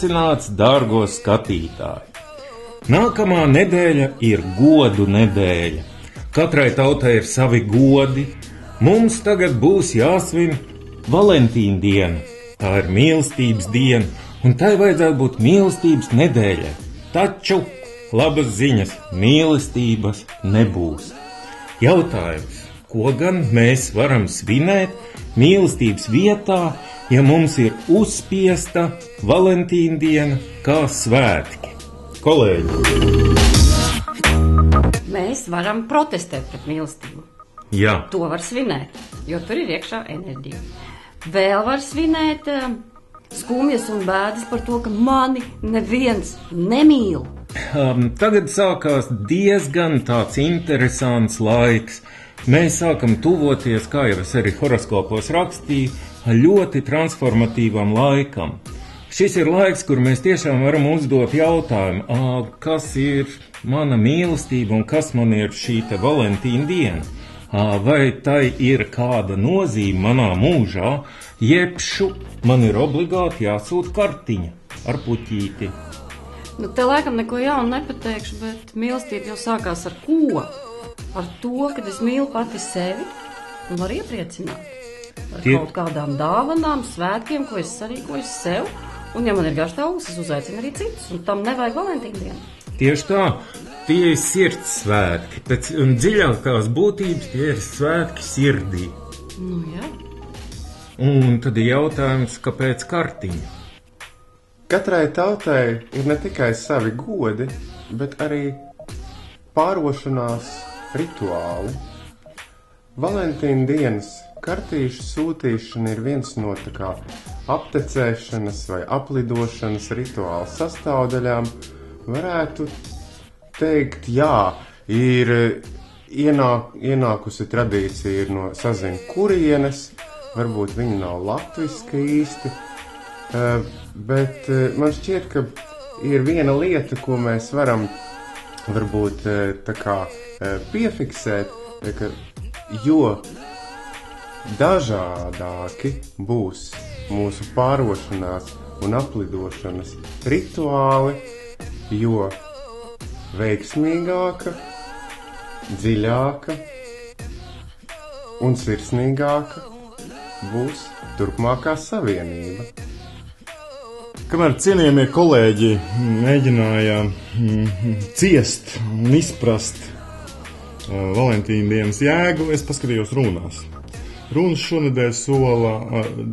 Sveicināts, dārgo skatītāji! Nākamā nedēļa ir godu nedēļa. Katrai tautai ir savi godi. Mums tagad būs jāsvin Valentīna diena. Tā ir mīlestības diena, un tai vajadzētu būt mīlestības nedēļai. Taču labas ziņas, mīlestības nebūs. Jautājums, ko gan mēs varam svinēt mīlestības vietā, ja mums ir uzspiesta Valentīna diena kā svētki? Kolēģi! Mēs varam protestēt pret mīlestību. Jā. To var svinēt, jo tur ir iekšā enerģija. Vēl var svinēt skumjas un bēdas par to, ka mani neviens nemīl. Tagad sākās diezgan tāds interesants laiks. Mēs sākam tuvoties, kā jau es arī horoskopos rakstīju, ļoti transformatīvam laikam. Šis ir laiks, kur mēs tiešām varam uzdot jautājumu, kas ir mana mīlestība un kas man ir šī te Valentīna diena? Vai tai ir kāda nozīme manā mūžā, jebšu man ir obligāti jāsūt kartiņa ar puķīti. Nu, te laikam neko jaunu nepateikšu, bet mīlestība jau sākās ar ko? Ar to, kad es mīlu pati sevi un varu iepriecināt. Ar kaut kādām dāvanām, svētkiem, ko es sarīkoju sev. Un ja man ir garš stāvoklis, es uzaicinu arī citus, un tam nevajag Valentīna dienu. Tieši tā, tie ir sirds svētki, pēc dziļākās būtības tie ir svētki sirdī. Nu jā. Un tad ir jautājums, kāpēc kartiņa? Katrai tautai ir ne tikai savi godi, bet arī pārošanās rituāli. Valentīna dienas kartīšu sūtīšana ir viens no tā kā aptecēšanas vai aplidošanas rituāla sastāvdaļām. Varētu teikt, jā, ir ienākusi tradīcija ir no sazin kurienes, varbūt viņa nav latviska īsti, bet man šķiet, ka ir viena lieta, ko mēs varam varbūt tā kā piefiksēt, ka jo dažādāki būs mūsu pārošanās un aplidošanas rituāli, jo veiksmīgāka, dziļāka un sirsnīgāka būs turpmākā savienība. Kamēr cienījamie kolēģi mēģināja ciest un izprast Valentīna dienas jēgu, es paskatījos runās. Runas šonedēļ sola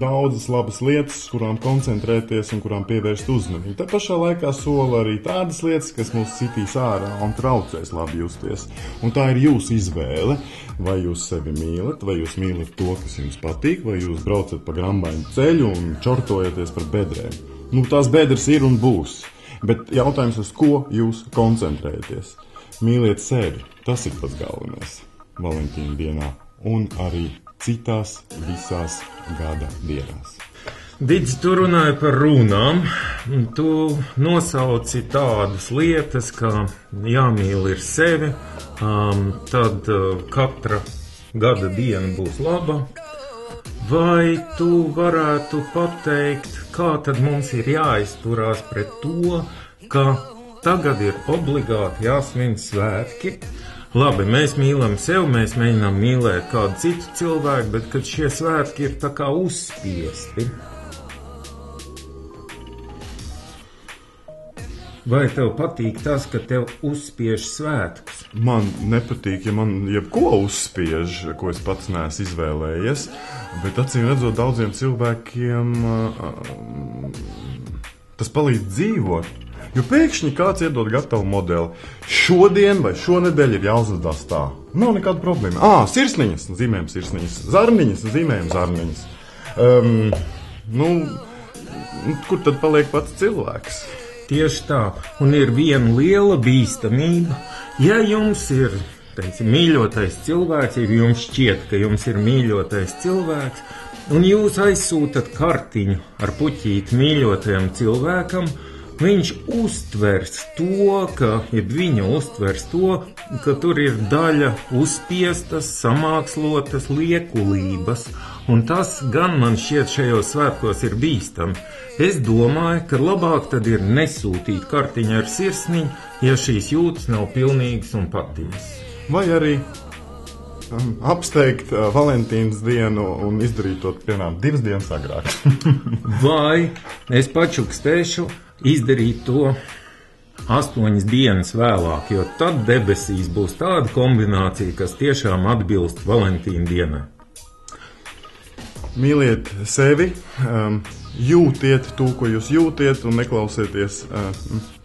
daudzas labas lietas, kurām koncentrēties un kurām pievērst uzmanību. Tā pašā laikā sola arī tādas lietas, kas mūs citīs ārā un traucēs labi justies. Un tā ir jūsu izvēle, vai jūs sevi mīlat, vai jūs mīlat to, kas jums patīk, vai jūs braucat pa grambainu ceļu un čortojaties par bedrēm. Nu, tās bedres ir un būs, bet jautājums, uz ko jūs koncentrējaties? Mīliet sevi, tas ir pats galvenais Valentīna dienā un arī citās visās gada dienās. Didzi, tu runāji par runām, un tu nosauci tādas lietas, kā jāmīl ir sevi, tad katra gada diena būs laba. Vai tu varētu pateikt, kā tad mums ir jāizturās pret to, ka tagad ir obligāti jāsvin svētki? Labi, mēs mīlam sevi, mēs mēģinām mīlēt kādu citu cilvēku, bet kad šie svētki ir tā kā uzspiesti. Vai tev patīk tas, ka tev uzspiež svētkus? Man nepatīk, ja man jebko uzspiež, ko es pats neesmu izvēlējies, bet acīm redzot daudziem cilvēkiem tas palīdz dzīvot. Jo pēkšņi kāds iedod gatavu modeli. Šodien vai šonedēļ ir jāuzvedās tā. Nav nekāda problēma. Sirsniņas, zīmējam sirsniņas. Zarniņas, zīmējam zarniņas. Kur tad paliek pats cilvēks? Tieši tā. Un ir viena liela bīstamība. Ja jums ir, teiksim, mīļotais cilvēks, ja jums šķiet, ka jums ir mīļotais cilvēks, un jūs aizsūtat kartiņu ar puķīti mīļotajam cilvēkam, viņš uztvers to, viņa uztvers to, ka tur ir daļa uzspiestas, samākslotas liekulības, un tas gan man šķiet šajos svētkos ir bīstami. Es domāju, ka labāk tad ir nesūtīt kartiņu ar sirsniņu, ja šīs jūtas nav pilnīgas un patiesas. Vai arī apsteigt Valentīnas dienu un izdarīt to, piemēram, 2 dienas agrāk. Vai es pačukstēšu izdarīt to 8 dienas vēlāk, jo tad debesīs būs tāda kombinācija, kas tiešām atbilst Valentīna dienai. Mīliet sevi, jūtiet to, ko jūs jūtiet, un neklausieties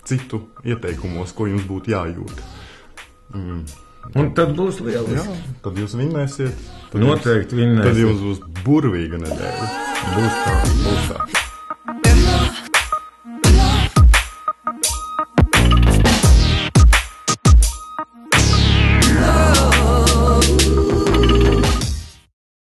citu ieteikumos, ko jums būtu jājūt. Un tad būs lieliski. Jā, tad jūs vinnēsiet. Noteikti vinnēsiet. Tad jums būs burvīga nedēļa. Būs tā.